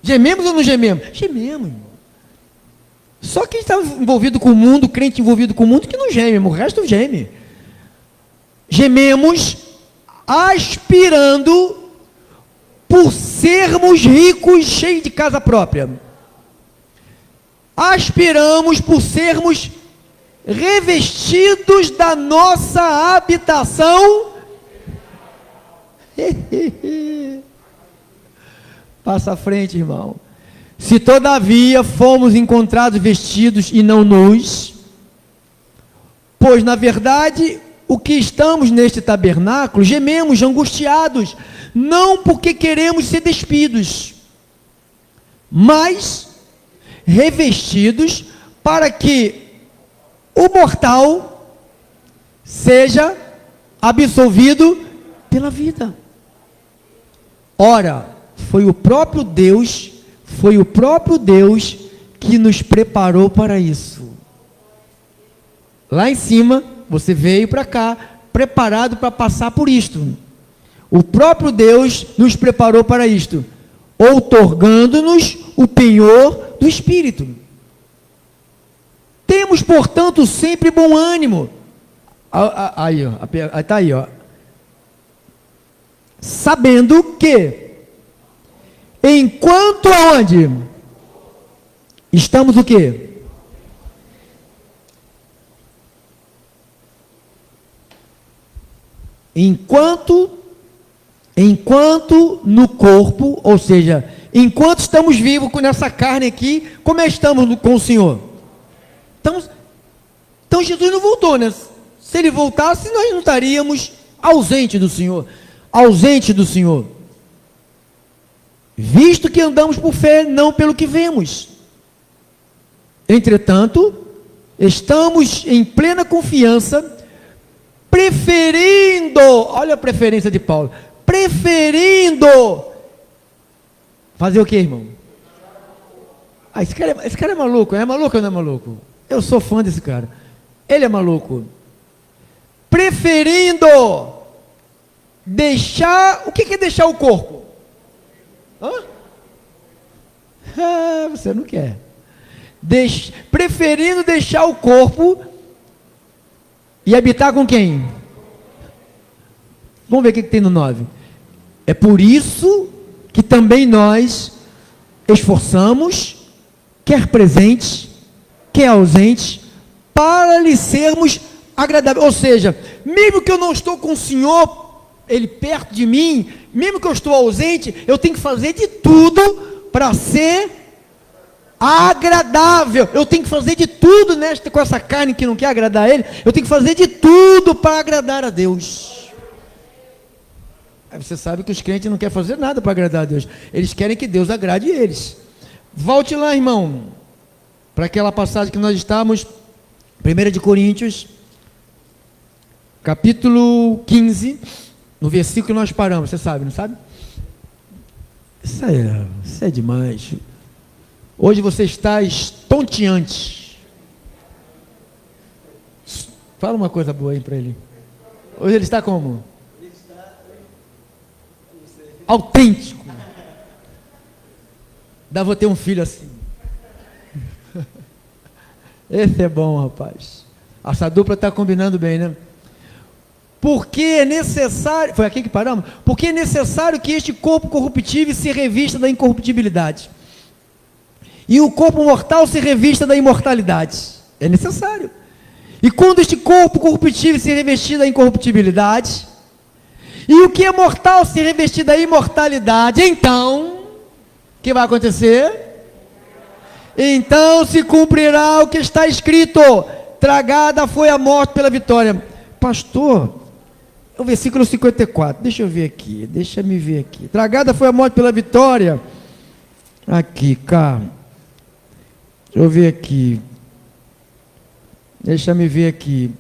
Gememos ou não gememos? Gememos. Só quem está envolvido com o mundo, crente envolvido com o mundo, que não geme, o resto geme. Gememos, aspirando por sermos ricos, cheios de casa própria. Aspiramos por sermos revestidos da nossa habitação. Passa à frente, irmão. Se todavia fomos encontrados vestidos e não nus, pois na verdade o que estamos neste tabernáculo, gememos angustiados, não porque queremos ser despidos, mas revestidos para que o mortal seja absolvido pela vida. Ora, foi o próprio Deus que nos preparou para isso. Lá em cima, você veio para cá, preparado para passar por isto. O próprio Deus nos preparou para isto, outorgando-nos o penhor do Espírito. Temos, portanto, sempre bom ânimo. Aí, ó, está aí, ó. Sabendo que, enquanto aonde? Estamos o quê? Enquanto no corpo, ou seja, enquanto estamos vivos com essa carne aqui, como estamos com o Senhor? Então Jesus não voltou, né? Se ele voltasse, nós não estaríamos ausentes do Senhor. Visto que andamos por fé, não pelo que vemos. Entretanto, estamos em plena confiança, preferindo, olha a preferência de Paulo, preferindo fazer o que, irmão? Esse cara é maluco. É maluco ou não é maluco? Eu sou fã desse cara. Ele é maluco. Preferindo deixar, o que é deixar o corpo? Você não quer. Preferindo deixar o corpo e habitar com quem? Vamos ver o que tem no 9. É por isso que também nós esforçamos, quer presentes, quer ausentes, para lhe sermos agradáveis. Ou seja, mesmo que eu não estou com o Senhor, Ele perto de mim, mesmo que eu estou ausente, eu tenho que fazer de tudo para ser agradável. Eu tenho que fazer de tudo com essa carne que não quer agradar a Ele, eu tenho que fazer de tudo para agradar a Deus. Aí você sabe que os crentes não querem fazer nada para agradar a Deus. Eles querem que Deus agrade eles. Volte lá, irmão, para aquela passagem que nós estamos, 1 de Coríntios, capítulo 15, no versículo que nós paramos. Você sabe, não sabe? Isso é demais. Hoje você está estonteante. Fala uma coisa boa aí para ele. Hoje ele está como? Autêntico. Vou ter um filho assim. Esse é bom, rapaz. Essa dupla está combinando bem, né? Porque é necessário, foi aqui que paramos? Porque é necessário que este corpo corruptível se revista da incorruptibilidade, e o corpo mortal se revista da imortalidade. É necessário. E quando este corpo corruptível se revestir da incorruptibilidade, e o que é mortal se revestir da imortalidade, então, o que vai acontecer? Então se cumprirá o que está escrito: tragada foi a morte pela vitória. Pastor, o versículo 54, deixa-me ver aqui. Tragada foi a morte pela vitória. Aqui, cá. Deixa eu ver aqui. Deixa-me ver aqui.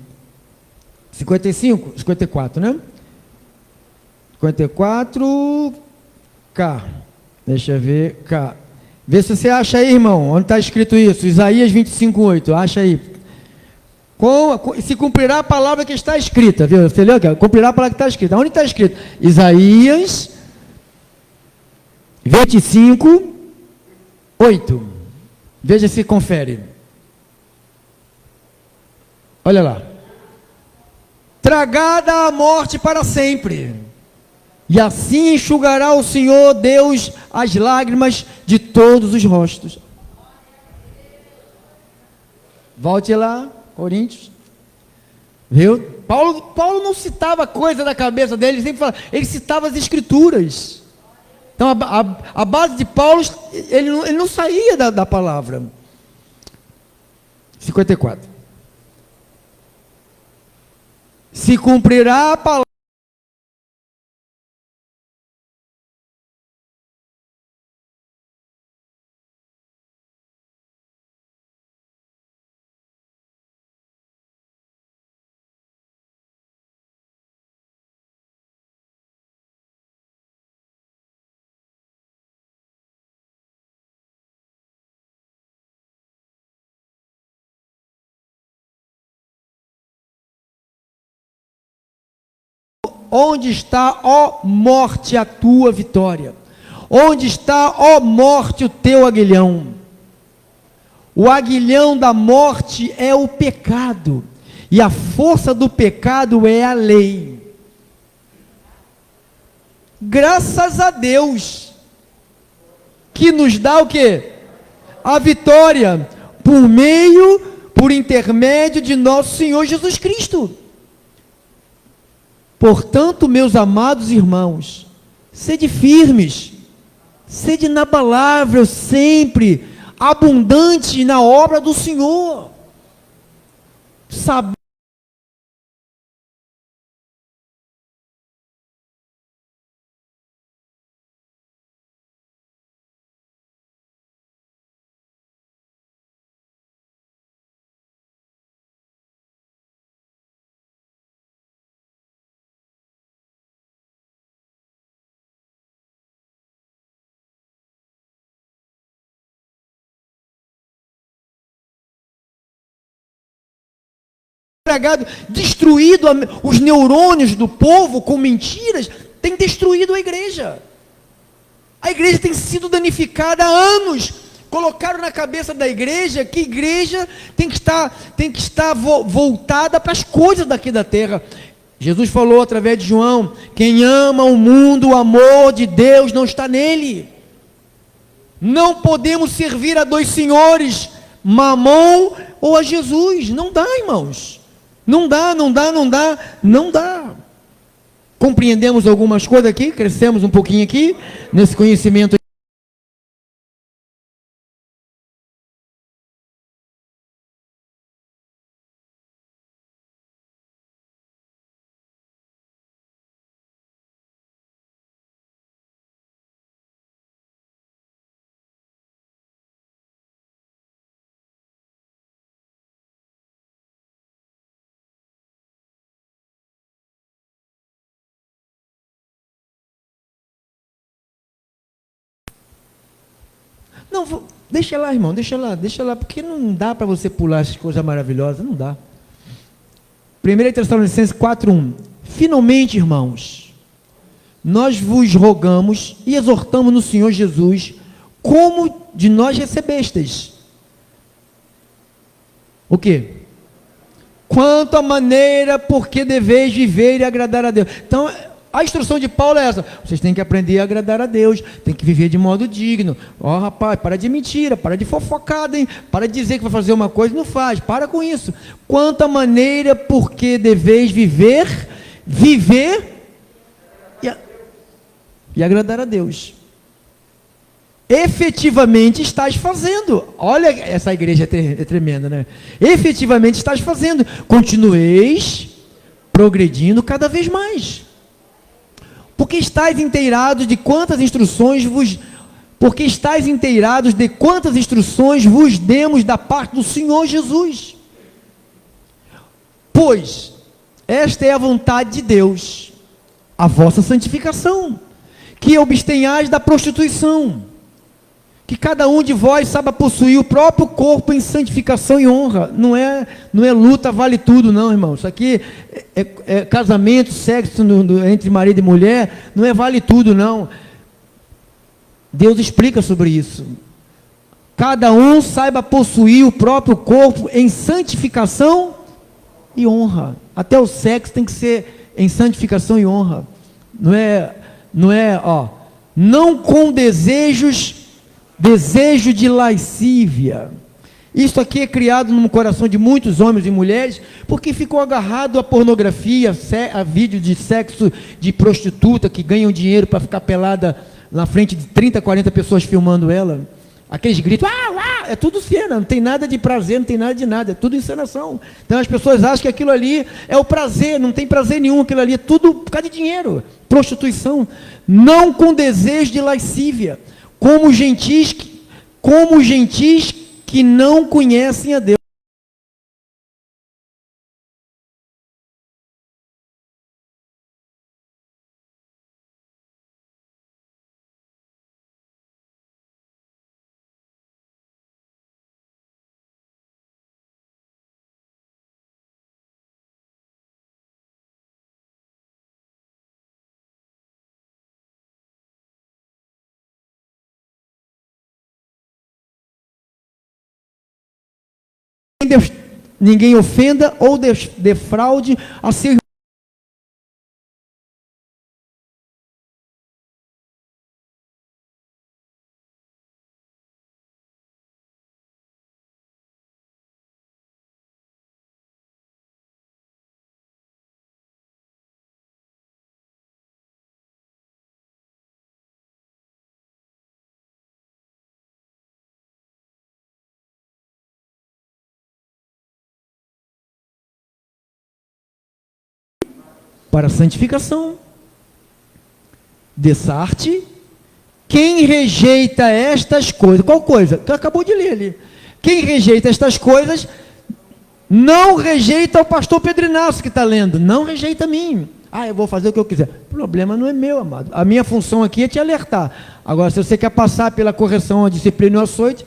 54, né? 54, cá. Deixa eu ver, cá. Vê se você acha aí, irmão, onde está escrito isso. Isaías 25:8, acha aí. Se cumprirá a palavra que está escrita, viu? Você leu aqui? Cumprirá a palavra que está escrita. Onde está escrito? Isaías 25:8. Veja se confere. Olha lá. Tragada a morte para sempre, e assim enxugará o Senhor Deus as lágrimas de todos os rostos. Volte lá, Coríntios. Viu? Paulo não citava coisa da cabeça dele, ele citava as escrituras. Então a base de Paulo, ele não saía da palavra. 54. Se cumprirá a palavra onde está, ó morte, a tua vitória? Onde está, ó morte, o teu aguilhão? O aguilhão da morte é o pecado, e a força do pecado é a lei. Graças a Deus, que nos dá o quê? A vitória, por intermédio de nosso Senhor Jesus Cristo. Portanto, meus amados irmãos, sede firmes, sede inabalável sempre, abundante na obra do Senhor, sabendo destruído os neurônios do povo com mentiras, tem destruído a igreja. A igreja tem sido danificada há anos. Colocaram na cabeça da igreja que a igreja tem que estar voltada para as coisas daqui da terra. Jesus falou através de João: quem ama o mundo, o amor de Deus não está nele. Não podemos servir a dois senhores, Mamon ou a Jesus. Não dá, irmãos. Não dá. Compreendemos algumas coisas aqui, crescemos um pouquinho aqui, nesse conhecimento. Não, deixa lá, irmão, deixa lá, porque não dá para você pular essas coisas maravilhosas, não dá. 1 Tessalonicenses 4:1. Finalmente, irmãos, nós vos rogamos e exortamos no Senhor Jesus, como de nós recebestes. O quê? Quanto à maneira por que deveis viver e agradar a Deus. Então, a instrução de Paulo é essa: vocês têm que aprender a agradar a Deus, tem que viver de modo digno. Ó, rapaz, para de mentira, para de fofocada, hein? Para de dizer que vai fazer uma coisa e não faz, para com isso. Quanto à maneira por que deveis viver e agradar a Deus. Efetivamente estás fazendo. Olha, essa igreja é tremenda, né? Efetivamente estás fazendo. Continueis progredindo cada vez mais. Porque estáis inteirados de quantas instruções vos demos da parte do Senhor Jesus. Pois esta é a vontade de Deus, a vossa santificação, que abstenhais da prostituição, que cada um de vós saiba possuir o próprio corpo em santificação e honra. Não é luta, vale tudo, não, irmão. Isso aqui é casamento, sexo entre marido e mulher, não é vale tudo, não. Deus explica sobre isso. Cada um saiba possuir o próprio corpo em santificação e honra. Até o sexo tem que ser em santificação e honra. Não com desejo de lascívia. Isso aqui é criado no coração de muitos homens e mulheres, porque ficou agarrado à pornografia, a vídeo de sexo de prostituta, que ganham dinheiro para ficar pelada na frente de 30, 40 pessoas filmando ela. Aqueles gritos, é tudo cena, não tem nada de prazer, não tem nada de nada, é tudo encenação. Então as pessoas acham que aquilo ali é o prazer, não tem prazer nenhum, aquilo ali é tudo por causa de dinheiro, prostituição. Não com desejo de lascívia, como gentis que não conhecem a Deus. Ninguém ofenda ou defraude a seu para a santificação. Dessarte, quem rejeita estas coisas, qual coisa? Que acabou de ler ali. Quem rejeita estas coisas, não rejeita o pastor Pedro Inácio que está lendo, não rejeita a mim. Eu vou fazer o que eu quiser. O problema não é meu, amado. A minha função aqui é te alertar. Agora, se você quer passar pela correção, a disciplina e o açoite,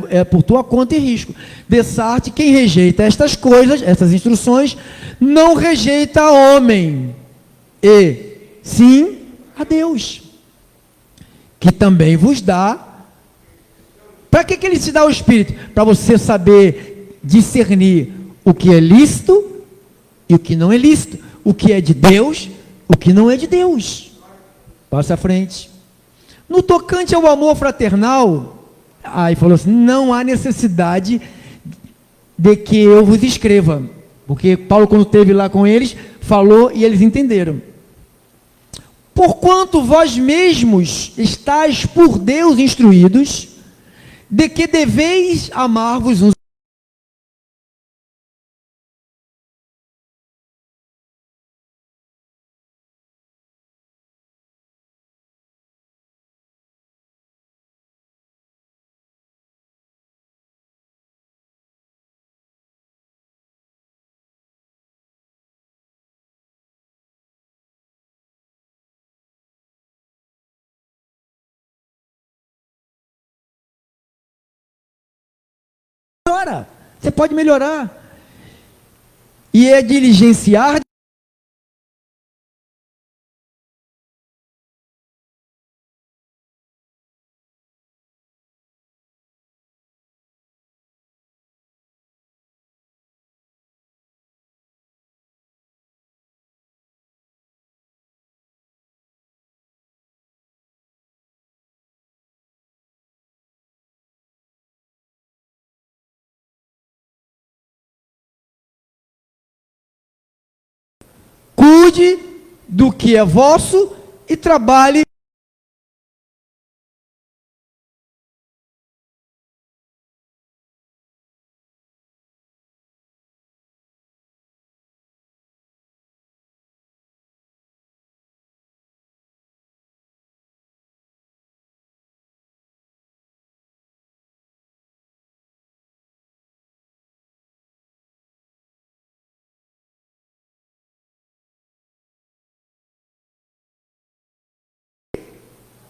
é por tua conta e risco. Dessarte, quem rejeita estas coisas, essas instruções, não rejeita a homem, e sim a Deus, que também vos dá. Para que ele te dá o Espírito? Para você saber discernir o que é lícito e o que não é lícito, o que é de Deus, o que não é de Deus. Passa à frente. No tocante ao amor fraternal, aí falou assim, não há necessidade de que eu vos escreva, porque Paulo, quando esteve lá com eles, falou e eles entenderam. Porquanto vós mesmos estáis por Deus instruídos, de que deveis amar-vos uns. Melhora, você pode melhorar. E é diligenciar cuide do que é vosso e trabalhe.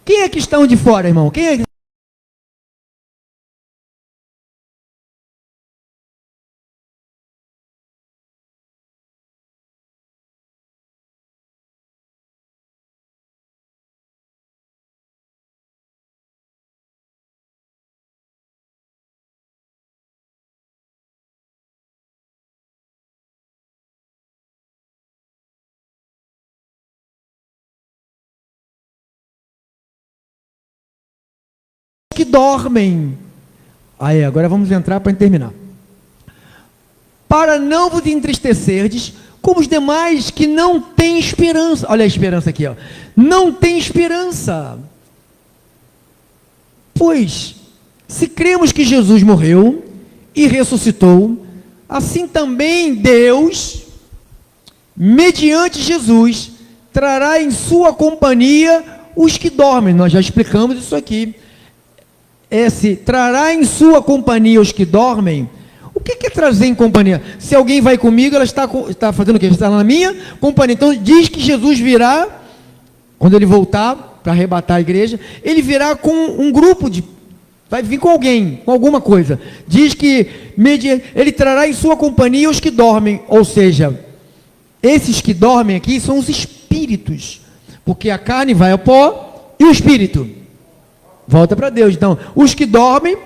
Quem é que estão de fora, irmão? Quem é que... que dormem. Aí, agora vamos entrar para terminar. Para não vos entristecerdes, como os demais que não têm esperança. Olha a esperança aqui, ó. Não tem esperança. Pois, se cremos que Jesus morreu e ressuscitou, assim também Deus, mediante Jesus, trará em sua companhia os que dormem. Nós já explicamos isso aqui. Esse trará em sua companhia os que dormem. O que é trazer em companhia? Se alguém vai comigo, ela está fazendo o quê? Está na minha companhia. Então diz que Jesus virá, quando ele voltar para arrebatar a igreja, ele virá com um grupo de... vai vir com alguém, com alguma coisa. Diz que ele trará em sua companhia os que dormem. Ou seja, esses que dormem aqui são os espíritos. Porque a carne vai ao pó e o espírito volta para Deus. Então, os que dormem,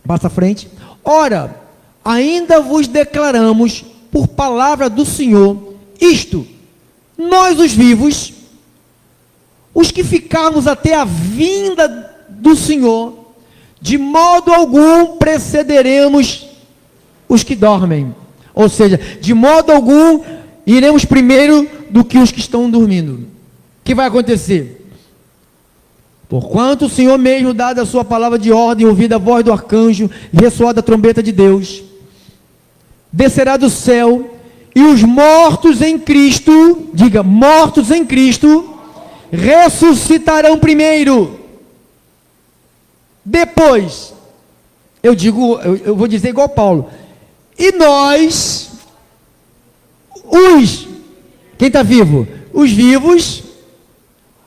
passa à frente. Ora, ainda vos declaramos por palavra do Senhor, isto, nós os vivos, os que ficarmos até a vinda do Senhor, de modo algum precederemos os que dormem. Ou seja, de modo algum iremos primeiro do que os que estão dormindo. O que vai acontecer? Porquanto o Senhor mesmo, dada a sua palavra de ordem, ouvida a voz do arcanjo, e ressoada a trombeta de Deus, descerá do céu, e os mortos em Cristo, diga, mortos em Cristo, ressuscitarão primeiro. Depois, eu vou dizer igual Paulo, e nós, quem está vivo? Os vivos,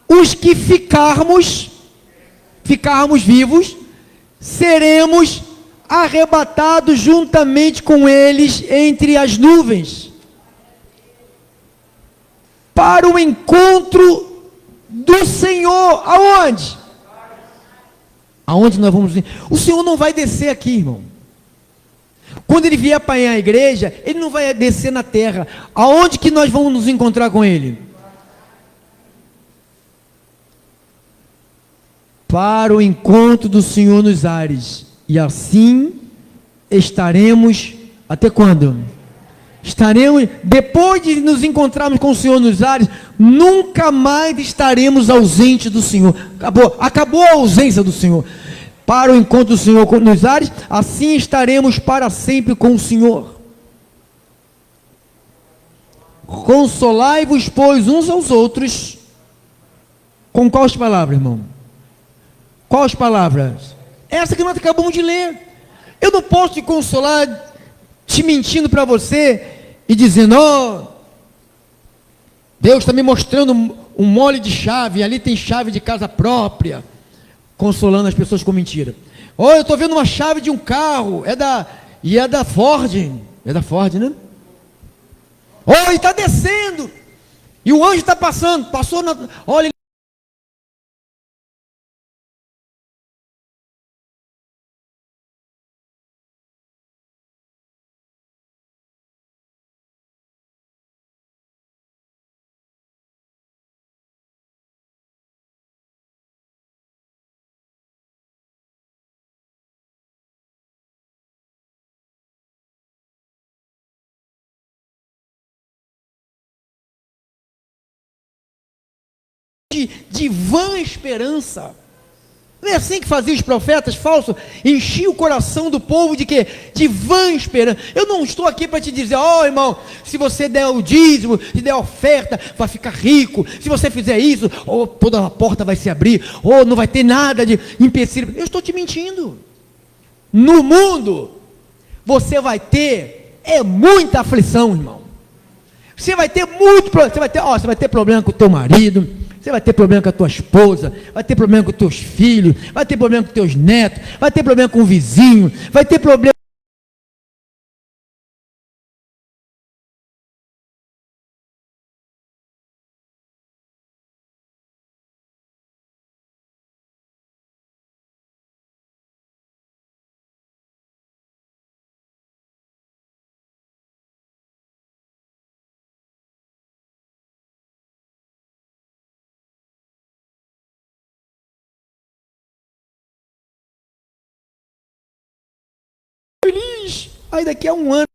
os que ficarmos vivos, seremos arrebatados juntamente com eles entre as nuvens, para o encontro do Senhor. Aonde? Aonde nós vamos ir? O Senhor não vai descer aqui, irmão. Quando Ele vier apanhar a igreja, Ele não vai descer na terra. Aonde que nós vamos nos encontrar com Ele? Para o encontro do Senhor nos ares. E assim estaremos, até quando? Estaremos, depois de nos encontrarmos com o Senhor nos ares, nunca mais estaremos ausentes do Senhor. Acabou a ausência do Senhor. Para o encontro do Senhor nos ares, assim estaremos para sempre com o Senhor. Consolai-vos, pois, uns aos outros. Com quais palavras, irmão? Quais palavras? Essa que nós acabamos de ler. Eu não posso te consolar te mentindo para você e dizendo, Deus está me mostrando um mole de chave, ali tem chave de casa própria, consolando as pessoas com mentira. Eu estou vendo uma chave de um carro, é da Ford, né? Ele está descendo, e o anjo está passando, olha, de vã esperança. Não é assim que faziam os profetas falsos? Enchiam o coração do povo de quê? De vã esperança. Eu não estou aqui para te dizer, irmão, se você der o dízimo, se der a oferta, vai ficar rico. Se você fizer isso, toda a porta vai se abrir, não vai ter nada de empecilho. Eu estou te mentindo. No mundo, você vai ter muita aflição, irmão. Você vai ter você vai ter problema com o teu marido. Você vai ter problema com a tua esposa, vai ter problema com os teus filhos, vai ter problema com os teus netos, vai ter problema com o vizinho, vai ter problema. Feliz. Aí daqui a um ano.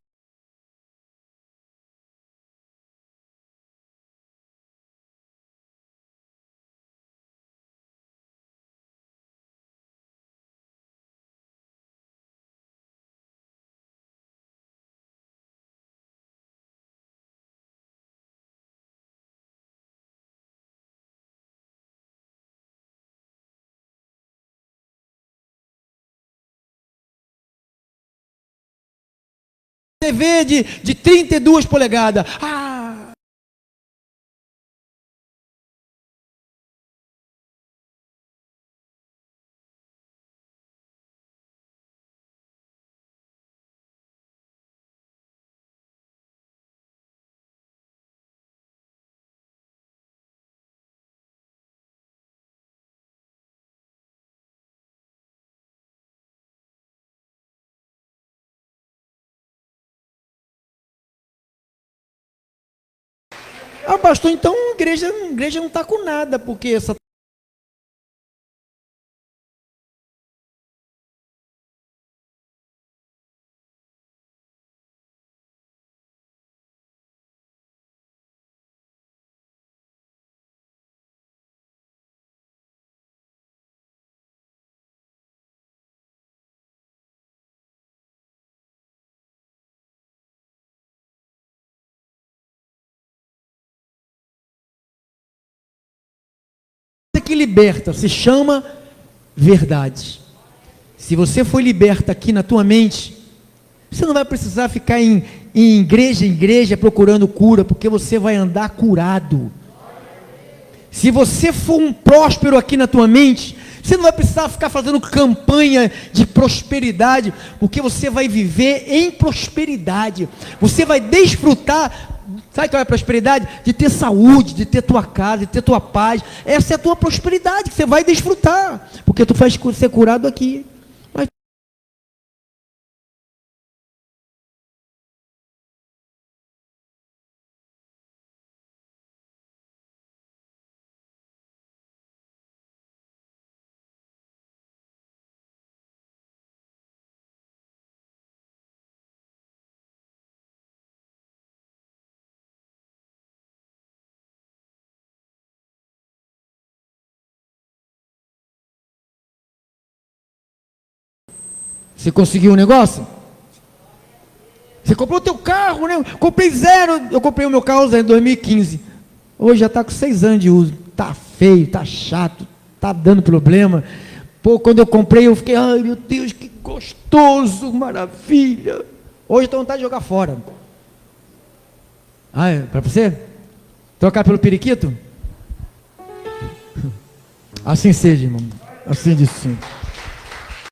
TV de 32 polegadas. Pastor, então a igreja não está com nada, porque essa que liberta, se chama verdade. Se você foi liberta aqui na tua mente, você não vai precisar ficar em igreja procurando cura, porque você vai andar curado. Se você for um próspero aqui na tua mente, você não vai precisar ficar fazendo campanha de prosperidade, porque você vai viver em prosperidade. Você vai desfrutar. Sabe qual é a prosperidade? De ter saúde, de ter tua casa, de ter tua paz. Essa é a tua prosperidade que você vai desfrutar, porque tu vai ser curado aqui. Mas você conseguiu um negócio? Você comprou o teu carro, né? Comprei zero. Eu comprei o meu carro em 2015. Hoje já está com 6 anos de uso. Está feio, está chato, está dando problema. Pô, quando eu comprei, eu fiquei, ai meu Deus, que gostoso, maravilha. Hoje estou com vontade de jogar fora. Ah, é para você? Trocar pelo periquito? Assim seja, irmão. Assim de sim.